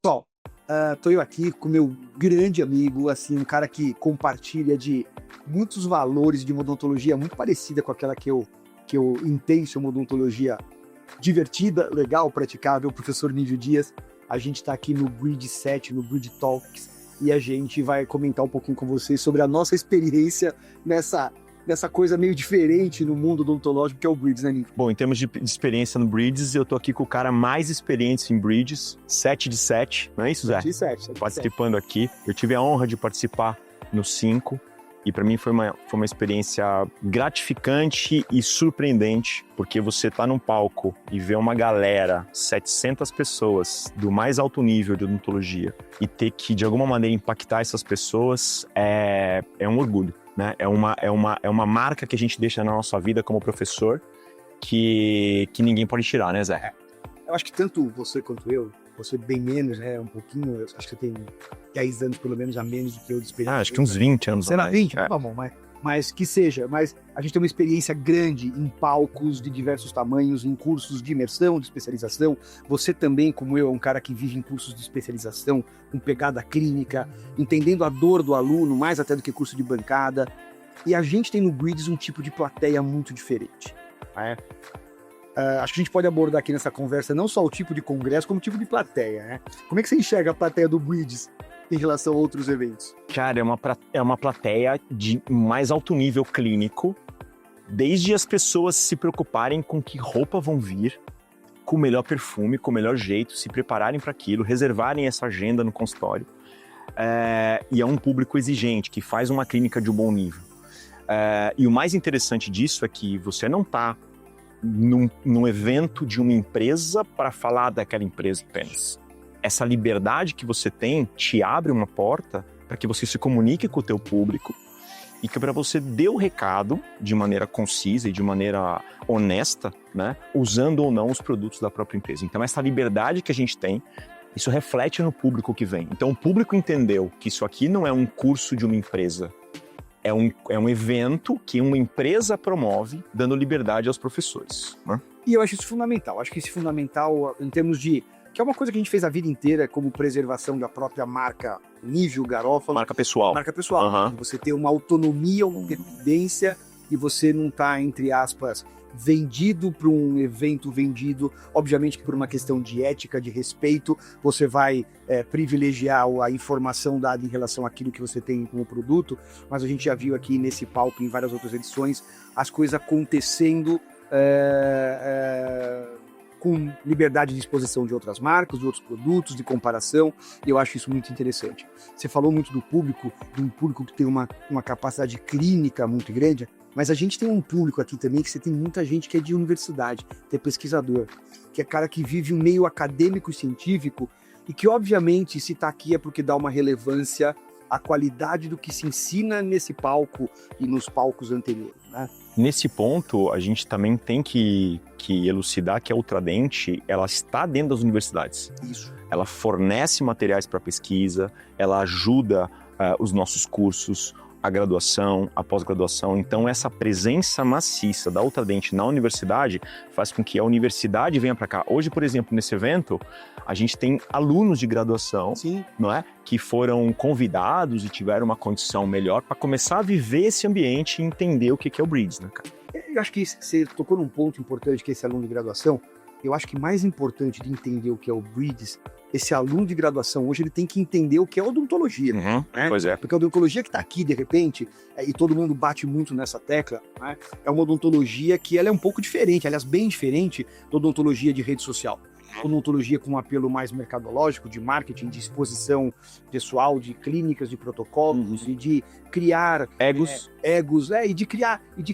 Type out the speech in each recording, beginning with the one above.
Pessoal, tô eu aqui com meu grande amigo, assim, um cara que compartilha de muitos valores de uma odontologia muito parecida com aquela que eu entendo ser uma odontologia divertida, legal, praticável, o professor Nívio Dias. A gente está aqui no Bridge 7, no Bridge Talks, e a gente vai comentar um pouquinho com vocês sobre a nossa experiência nessa coisa meio diferente no mundo odontológico que é o Bridges, né, Nívio? Bom, em termos de experiência no Bridges, eu tô aqui com o cara mais experiente em Bridges, 7 de 7, não é isso, Zé? 7 de 7. Participando aqui. Eu tive a honra de participar no 5, e para mim foi uma experiência gratificante e surpreendente, porque você tá num palco e vê uma galera, 700 pessoas do mais alto nível de odontologia, e ter que, de alguma maneira, impactar essas pessoas é um orgulho. Né? É uma marca que a gente deixa na nossa vida como professor que ninguém pode tirar, né, Zé? Eu acho que tanto você quanto eu, você bem menos, né, um pouquinho, eu acho que você tem 10 anos pelo menos a menos do que eu de experiência. Acho que uns 20 anos. Sei lá, 20? Tá bom, mas que seja. Mas a gente tem uma experiência grande em palcos de diversos tamanhos, em cursos de imersão, de especialização. Você também, como eu, é um cara que vive em cursos de especialização, com pegada clínica, entendendo a dor do aluno, mais até do que curso de bancada. E a gente tem no Bridges um tipo de plateia muito diferente. Acho que a gente pode abordar aqui nessa conversa não só o tipo de congresso, como o tipo de plateia, né? Como é que você enxerga a plateia do Bridges em relação a outros eventos? Cara, é uma plateia de mais alto nível clínico, desde as pessoas se preocuparem com que roupa vão vir, com o melhor perfume, com o melhor jeito, se prepararem para aquilo, reservarem essa agenda no consultório. E é um público exigente, que faz uma clínica de um bom nível. E o mais interessante disso é que você não está num evento de uma empresa para falar daquela empresa apenas. Essa liberdade que você tem te abre uma porta para que você se comunique com o teu público e que para você dê o recado de maneira concisa e de maneira honesta, né, usando ou não os produtos da própria empresa. Então essa liberdade que a gente tem, isso reflete no público que vem. Então o público entendeu que isso aqui não é um curso de uma empresa, é um evento que uma empresa promove, dando liberdade aos professores, né? E eu acho isso fundamental. Acho que isso é fundamental em termos de... que é uma coisa que a gente fez a vida inteira como preservação da própria marca Nívio Garofalo. Marca pessoal. Marca pessoal. Uhum. Você ter uma autonomia, uma independência, e você não tá, entre aspas, vendido para um evento vendido. Obviamente que por uma questão de ética, de respeito, você vai privilegiar a informação dada em relação àquilo que você tem como produto, mas a gente já viu aqui nesse palco, em várias outras edições, as coisas acontecendo com liberdade de exposição de outras marcas, de outros produtos, de comparação, e eu acho isso muito interessante. Você falou muito do público, de um público que tem uma capacidade clínica muito grande, mas a gente tem um público aqui também que você tem muita gente que é de universidade, que é pesquisador, que é cara que vive um meio acadêmico e científico, e que obviamente se está aqui é porque dá uma relevância à qualidade do que se ensina nesse palco e nos palcos anteriores, né? Nesse ponto, a gente também tem que elucidar que a Ultradent, ela está dentro das universidades. Isso. Ela fornece materiais para pesquisa, ela ajuda os nossos cursos, a graduação, a pós-graduação. Então, essa presença maciça da Ultradent na universidade faz com que a universidade venha para cá. Hoje, por exemplo, nesse evento, a gente tem alunos de graduação, Sim, não é? Que foram convidados e tiveram uma condição melhor para começar a viver esse ambiente e entender o que é o Bridges, né, cara? eu acho que você tocou num ponto importante que é esse aluno de graduação. Eu acho que mais importante de entender o que é o Bridges, esse aluno de graduação hoje ele tem que entender o que é odontologia, né? Pois é. Porque a odontologia que está aqui de repente, e todo mundo bate muito nessa tecla, né? É uma odontologia que ela é um pouco diferente, aliás bem diferente da odontologia de rede social. Odontologia com um apelo mais mercadológico, de marketing, de exposição pessoal, de clínicas, de protocolos, e de criar Egos. e de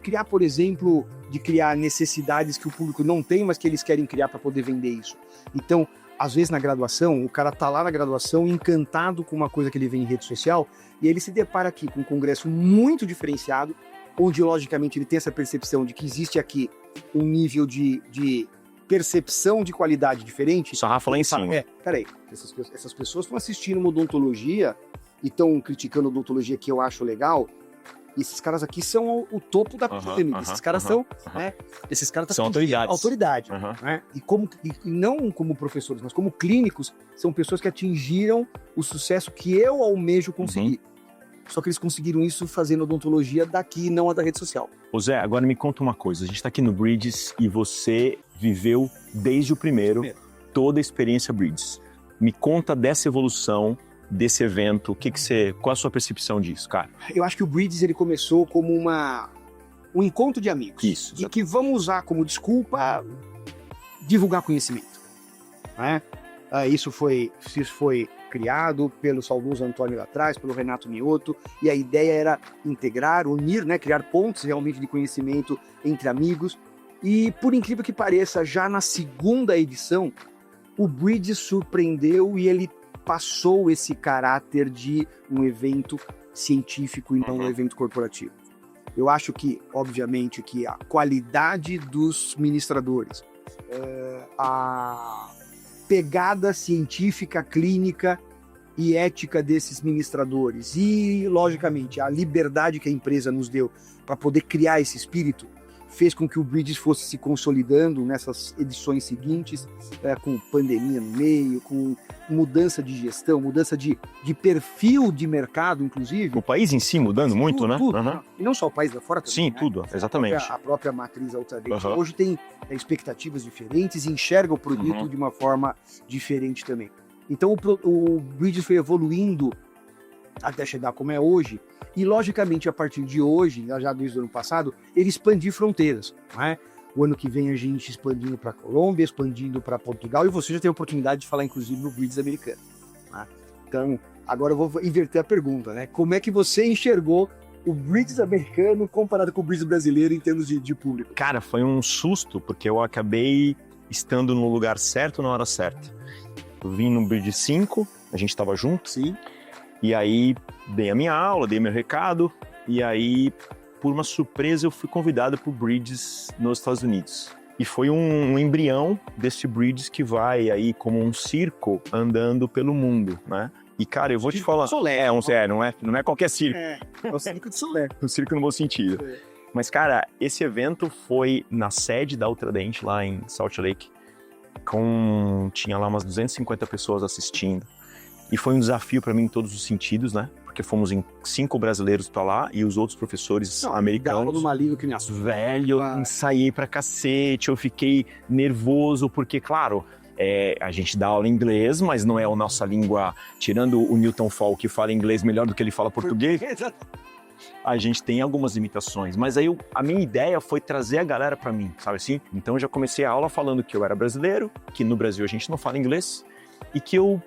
criar, por exemplo, de criar necessidades que o público não tem, mas que eles querem criar para poder vender isso. Então, às vezes na graduação, o cara tá lá na graduação encantado com uma coisa que ele vê em rede social, e ele se depara aqui com um congresso muito diferenciado, onde logicamente ele tem essa percepção de que existe aqui um nível de percepção de qualidade diferente. Sarrafo lá em cima. Peraí, essas pessoas estão assistindo uma odontologia e estão criticando a odontologia que eu acho legal, E esses caras aqui são o topo da pirâmide. Esses caras são, né? Esses caras são autoridades. Autoridade, né? E não como professores, mas como clínicos, são pessoas que atingiram o sucesso que eu almejo conseguir. Só que eles conseguiram isso fazendo odontologia daqui, não a da rede social. Ô Zé, agora me conta uma coisa. A gente tá aqui no Bridges e você viveu desde o primeiro toda a experiência Bridges. Me conta dessa evolução, desse evento. Qual a sua percepção disso, cara? Eu acho que o Bridges ele começou como um encontro de amigos. Isso. E que vamos usar como desculpa divulgar conhecimento. Né? Isso foi criado pelo saudoso Antônio lá atrás, pelo Renato Mioto, e a ideia era integrar, unir, né, criar pontes realmente de conhecimento entre amigos. E, por incrível que pareça, já na segunda edição, o Bridges surpreendeu e ele passou esse caráter de um evento científico e não um evento corporativo. Eu acho que, obviamente, que a qualidade dos ministradores, a pegada científica, clínica e ética desses ministradores e, logicamente, a liberdade que a empresa nos deu para poder criar esse espírito fez com que o Bridges fosse se consolidando nessas edições seguintes, com pandemia no meio, com mudança de gestão, mudança de perfil de mercado, inclusive. O país em si mudando muito, né? Tudo. E não só o país lá fora também. Sim, né? tudo, exatamente. A própria matriz Ultradent hoje tem expectativas diferentes e enxerga o produto de uma forma diferente também. Então o Bridges foi evoluindo até chegar como é hoje, e logicamente a partir de hoje, já desde o ano passado, ele expandir fronteiras, né? O ano que vem a gente expandindo para Colômbia, expandindo para Portugal, e você já tem a oportunidade de falar inclusive no Bridges americano, né? Então, agora eu vou inverter a pergunta, né? Como é que você enxergou o Bridges americano comparado com o Bridges brasileiro em termos de público? Cara, foi um susto, porque eu acabei estando no lugar certo na hora certa. Eu vim no Bridges 5, a gente estava junto. Sim. E aí, dei a minha aula, dei meu recado, e aí, por uma surpresa, eu fui convidado para o Bridges nos Estados Unidos. E foi um embrião desse Bridges que vai aí como um circo andando pelo mundo, né? E, cara, eu vou te falar... Solé. Não é qualquer circo. É o circo de Solé. Um circo no bom sentido. Mas, cara, esse evento foi na sede da Ultradent, lá em Salt Lake, tinha lá umas 250 pessoas assistindo. E foi um desafio para mim em todos os sentidos, né? Porque fomos em 5 brasileiros para lá e os outros professores americanos. Numa língua que me velho, eu ensaiei pra cacete, eu fiquei nervoso, porque, claro, a gente dá aula em inglês, mas não é a nossa língua, tirando o Newton Fall, que fala inglês melhor do que ele fala português. A gente tem algumas limitações, mas aí a minha ideia foi trazer a galera para mim, sabe assim? Então eu já comecei a aula falando que eu era brasileiro, que no Brasil a gente não fala inglês e que eu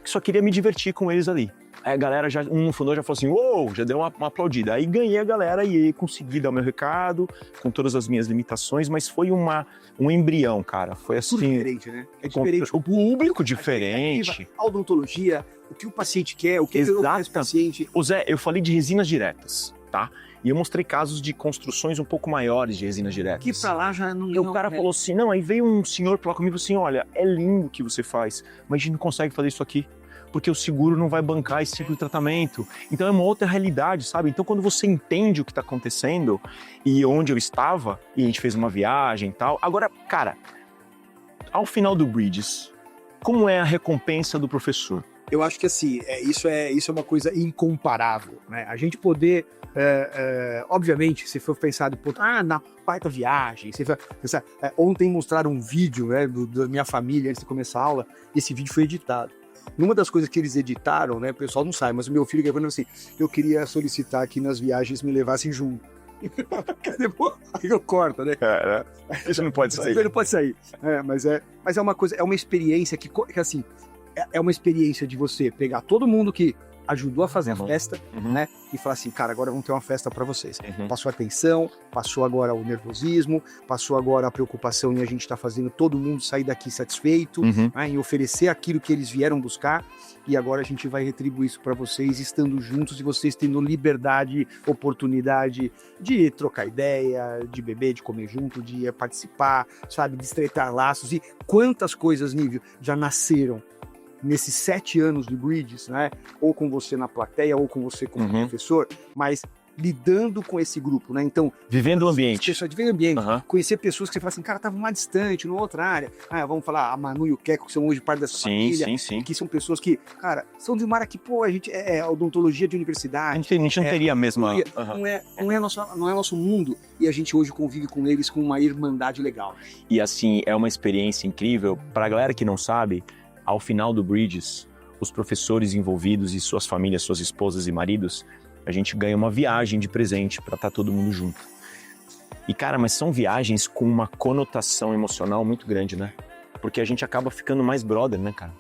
só queria me divertir com eles ali. Aí a galera no fundo já falou assim, uou, já deu uma aplaudida. Aí ganhei a galera e consegui dar o meu recado, com todas as minhas limitações, mas foi um embrião, cara. Foi assim... Tudo diferente, né? É diferente. O público diferente. A odontologia, o que o paciente quer, o que o paciente... Ô Zé, eu falei de resinas diretas, tá? E eu mostrei casos de construções um pouco maiores de resinas diretas. Que pra lá já não... E o cara falou assim, não, aí veio um senhor falar comigo assim, olha, é lindo o que você faz, mas a gente não consegue fazer isso aqui, porque o seguro não vai bancar esse tipo de tratamento. Então é uma outra realidade, sabe? Então quando você entende o que está acontecendo e onde eu estava, e a gente fez uma viagem e tal. Agora, cara, ao final do Bridges, como é a recompensa do professor? Eu acho que assim, isso é uma coisa incomparável, né? A gente poder, obviamente, se for pensado, na quarta viagem, se for pensar, ontem mostraram um vídeo, né, da minha família antes de começar a aula, e esse vídeo foi editado. Numa das coisas que eles editaram, né, o pessoal não sabe, mas o meu filho gravando assim, eu queria solicitar que nas viagens me levassem junto. Depois eu corto, né? Isso não pode sair. Não pode sair. Mas é uma coisa, é uma experiência que assim, é uma experiência de você pegar todo mundo que ajudou a fazer a festa, né? E falar assim, cara, agora vamos ter uma festa para vocês. Passou a tensão, passou agora o nervosismo, passou agora a preocupação em a gente estar fazendo todo mundo sair daqui satisfeito, né? Em oferecer aquilo que eles vieram buscar. E agora a gente vai retribuir isso para vocês, estando juntos e vocês tendo liberdade, oportunidade de trocar ideia, de beber, de comer junto, de participar, sabe, de estreitar laços. E quantas coisas, Nívio, já nasceram nesses 7 anos de Bridges, né? Ou com você na plateia, ou com você como professor, mas lidando com esse grupo, né? Então, Vivendo o ambiente. pessoas de meio ambiente, Aham. conhecer pessoas que você fala assim, cara, estavam lá distante, numa outra área. Vamos falar, a Manu e o Keco, que são hoje parte dessa Sim, família. sim. Que são pessoas que, cara, são de uma área que, pô, a gente é odontologia de A universidade. gente não teria a mesma... Não é nosso mundo. E a gente hoje convive com eles com uma irmandade legal. E assim, é uma experiência incrível. Para a galera que não sabe, ao final do Bridges, os professores envolvidos e suas famílias, suas esposas e maridos, a gente ganha uma viagem de presente para estar todo mundo junto. E cara, mas são viagens com uma conotação emocional muito grande, né? Porque a gente acaba ficando mais brother, né, cara?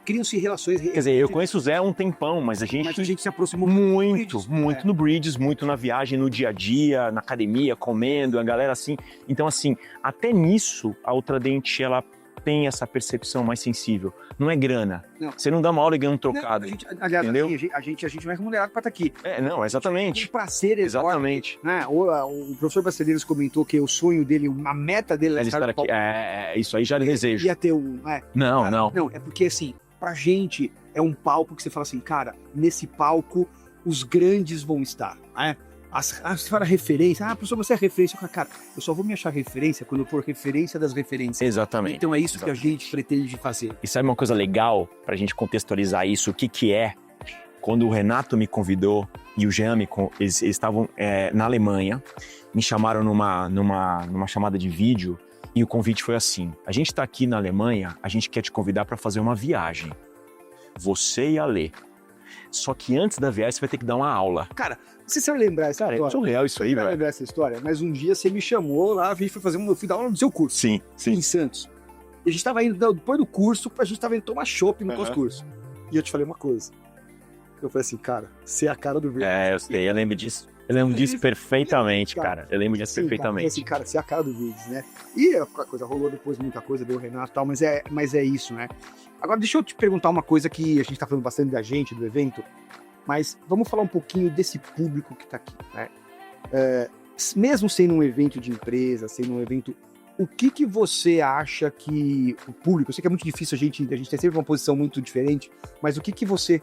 Criam-se relações. Quer dizer, eu conheço o Zé há um tempão, mas a gente se aproximou muito Bridges. no Bridges, muito na viagem, no dia a dia, na academia, comendo, a galera assim. Então, assim, até nisso, a Ultradent, ela tem essa percepção mais sensível. Não é grana. Não. Você não dá uma aula e ganha um trocado. Aliás, entendeu? assim, a gente não é remunerado para estar aqui. Não, exatamente. Um prazer enorme. Exatamente. Né? O professor Brasileiros comentou que o sonho dele, a meta dele Ele estar aqui. Isso aí já é desejo. ia ter um... Não. Não, é porque assim, pra gente é um palco que você fala assim, cara, nesse palco os grandes vão estar. Você fala referência, professor, você é referência. Cara, eu só vou me achar referência quando eu for referência das referências. Exatamente. Então é isso que a gente pretende fazer. E sabe uma coisa legal pra gente contextualizar isso? O que é? Quando o Renato me convidou e o Jean eles estavam na Alemanha, me chamaram numa chamada de vídeo e o convite foi assim: a gente tá aqui na Alemanha, a gente quer te convidar para fazer uma viagem. Você e a Lê. Só que antes da viagem você vai ter que dar uma aula. Cara, você sabe lembrar essa história? É surreal isso aí, Você vai velho. lembrar essa história? Mas um dia você me chamou lá, eu fui dar aula no seu curso. Sim. Em Santos. E a gente tava indo, depois do curso, a gente tava indo tomar chopp no pós-curso. E eu te falei uma coisa. Eu falei assim, cara, você é a cara do Bridges. Eu sei, eu lembro disso. Eu lembro disso perfeitamente, cara. Eu lembro disso Sim, perfeitamente. Assim, cara, você é a cara do Bridges, né? E a coisa rolou depois, muita coisa, deu o Renato e tal, mas é isso, né? Agora, deixa eu te perguntar uma coisa que a gente tá falando bastante da gente, do evento, mas vamos falar um pouquinho desse público que tá aqui, né? Mesmo sendo um evento de empresa, sendo um evento, o que você acha que o público, eu sei que é muito difícil a gente tem sempre uma posição muito diferente, mas o que você,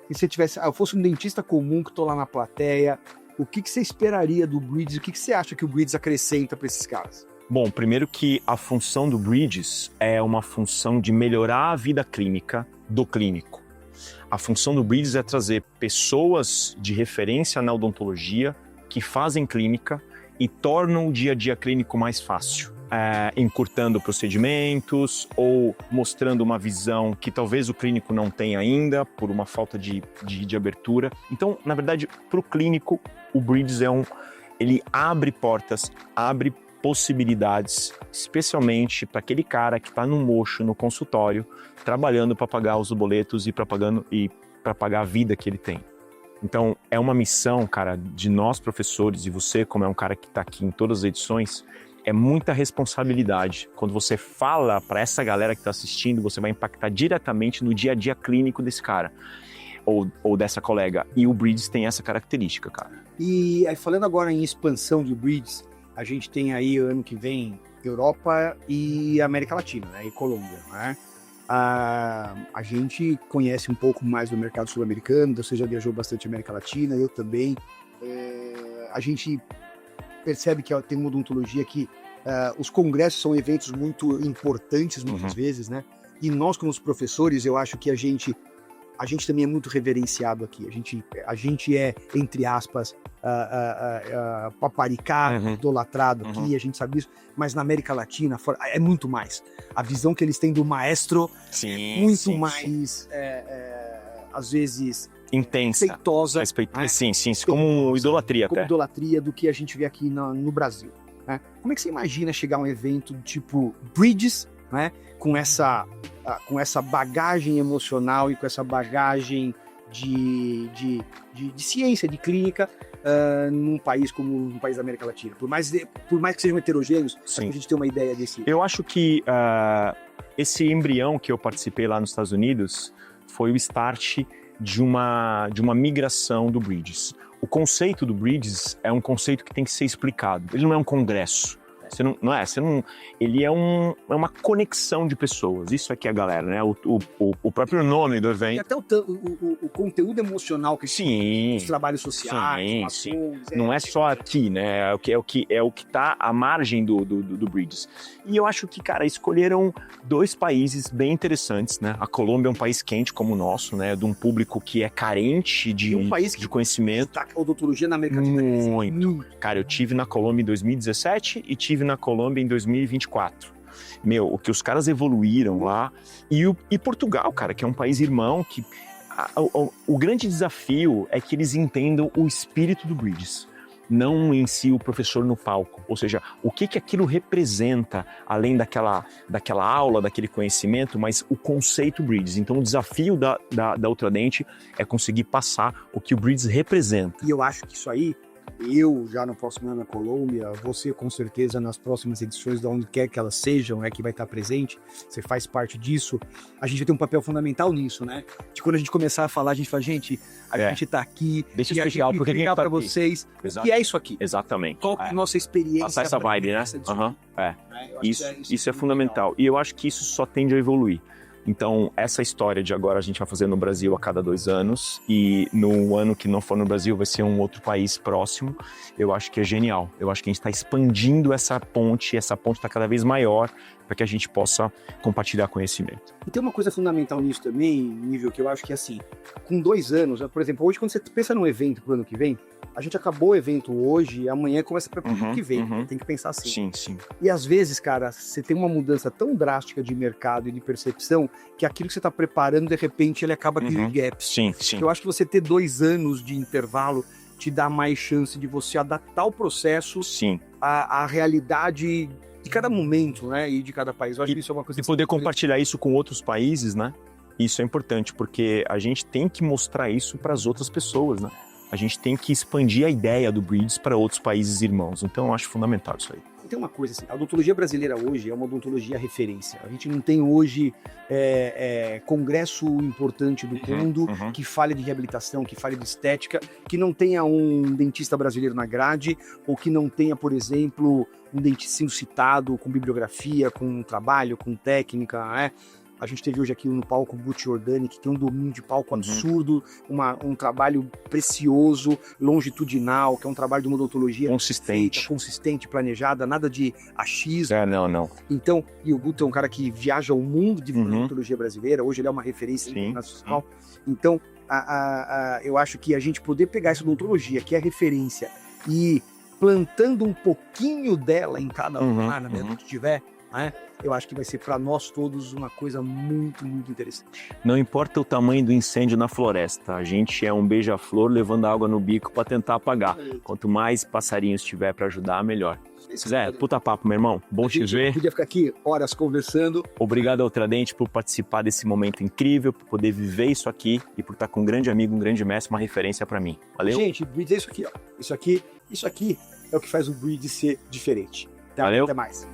se você tivesse, eu fosse um dentista comum que tô lá na plateia, o que você esperaria do Bridges, o que você acha que o Bridges acrescenta para esses caras? Bom, primeiro que a função do Bridges é uma função de melhorar a vida clínica do clínico. A função do Bridges é trazer pessoas de referência na odontologia que fazem clínica e tornam o dia a dia clínico mais fácil. Encurtando procedimentos ou mostrando uma visão que talvez o clínico não tenha ainda por uma falta de abertura. Então, na verdade, para o clínico, o Bridges ele abre portas, abre possibilidades, especialmente para aquele cara que está no mocho, no consultório, trabalhando para pagar os boletos e para pagar a vida que ele tem. Então, é uma missão, cara, de nós professores, e você, como é um cara que está aqui em todas as edições, é muita responsabilidade. Quando você fala para essa galera que está assistindo, você vai impactar diretamente no dia a dia clínico desse cara ou dessa colega. E o Bridges tem essa característica, cara. E aí, falando agora em expansão de Bridges, a gente tem aí ano que vem Europa e América Latina, né? E Colômbia, né? A gente conhece um pouco mais do mercado sul-americano, você já viajou bastante América Latina, eu também. A gente percebe que tem uma odontologia que os congressos são eventos muito importantes muitas vezes, né? E nós, como os professores, eu acho que a gente também é muito reverenciado aqui. A gente é, entre aspas, paparicado, idolatrado aqui, a gente sabe isso. Mas na América Latina é muito mais. A visão que eles têm do maestro é muito mais, às vezes, intensa, respeitosa. Sim, como idolatria como até. Idolatria do que a gente vê aqui no Brasil. Né? Como é que você imagina chegar a um evento tipo Bridges, né? com essa bagagem emocional e com essa bagagem de ciência, de clínica, num país como um país da América Latina? Por mais que sejam heterogêneos, a gente tem uma ideia desse... Eu acho que esse embrião que eu participei lá nos Estados Unidos foi o start de uma migração do Bridges. O conceito do Bridges é um conceito que tem que ser explicado. Ele não é um congresso. Ele é uma conexão de pessoas. Isso aqui é a galera, né? O próprio nome do E evento. até o conteúdo emocional que Sim. os trabalhos sociais, Sim. ações, Não é só aqui, né? É o que tá à margem do Bridges. E eu acho que, cara, escolheram 2 países bem interessantes, né? A Colômbia é um país quente como o nosso, né? De um público que é carente de país que de conhecimento. destaca a odontologia na América Latina. Muito. Cara, eu tive na Colômbia em 2017 e tive na Colômbia em 2024. O que os caras evoluíram lá. E Portugal, cara, que é um país irmão, que o grande desafio é que eles entendam o espírito do Bridges, não em si o professor no palco. Ou seja, o que aquilo representa, além daquela aula, daquele conhecimento, mas o conceito Bridges. Então o desafio da Ultradent é conseguir passar o que o Bridges representa. E eu acho que isso aí, eu já no próximo ano na Colômbia, você com certeza nas próximas edições, de onde quer que elas sejam, que vai estar presente, você faz parte disso, a gente vai ter um papel fundamental nisso, né? De quando a gente começar a falar, a gente fala, gente, a gente tá aqui, deixa e eu a explicar gente porque explicar para vocês o que é isso aqui. Exatamente. Qual que é a nossa experiência. Passar essa vibe, né? Uhum. Isso é fundamental. E eu acho que isso só tende a evoluir. Então, essa história de agora a gente vai fazer no Brasil a cada 2 anos e no ano que não for no Brasil vai ser um outro país próximo, eu acho que é genial. Eu acho que a gente está expandindo essa ponte está cada vez maior para que a gente possa compartilhar conhecimento. E tem uma coisa fundamental nisso também, nível que eu acho que assim, com 2 anos, por exemplo, hoje quando você pensa num evento pro ano que vem, a gente acabou o evento hoje, amanhã começa para o ano que vem, tem que pensar assim. Sim. E às vezes, cara, você tem uma mudança tão drástica de mercado e de percepção que aquilo que você está preparando, de repente, ele acaba tendo gaps. Sim. Eu acho que você ter 2 anos de intervalo te dá mais chance de você adaptar o processo à realidade de cada momento, né, e de cada país. Eu acho que isso é uma coisa... E poder compartilhar isso com outros países, né? Isso é importante, porque a gente tem que mostrar isso para as outras pessoas, né? A gente tem que expandir a ideia do Bridges para outros países irmãos. Então, eu acho fundamental isso aí. Tem uma coisa assim, a odontologia brasileira hoje é uma odontologia referência. A gente não tem hoje congresso importante do mundo que fale de reabilitação, que fale de estética, que não tenha um dentista brasileiro na grade, ou que não tenha, por exemplo, um dentista citado com bibliografia, com trabalho, com técnica, né? A gente teve hoje aqui no palco o Gucci Ordani, que tem um domínio de palco absurdo, um trabalho precioso, longitudinal, que é um trabalho de uma odontologia consistente, planejada, nada de achismo. Não. Então, e o Guto é um cara que viaja o mundo de odontologia brasileira, hoje ele é uma referência internacional. Então, eu acho que a gente poder pegar essa odontologia, que é referência, e plantando um pouquinho dela em cada lugar, na medida que tiver, né? Eu acho que vai ser para nós todos uma coisa muito, muito interessante. Não importa o tamanho do incêndio na floresta, a gente é um beija-flor levando água no bico para tentar apagar. Quanto mais passarinhos tiver para ajudar, melhor. Zé, puta papo, meu irmão. Bom te ver. Podia ficar aqui horas conversando. Obrigado ao Ultradent por participar desse momento incrível, por poder viver isso aqui e por estar com um grande amigo, um grande mestre, uma referência para mim. Valeu? Gente, Bridges é isso aqui, ó. Isso aqui é o que faz o Bridges ser diferente. Valeu. Até mais.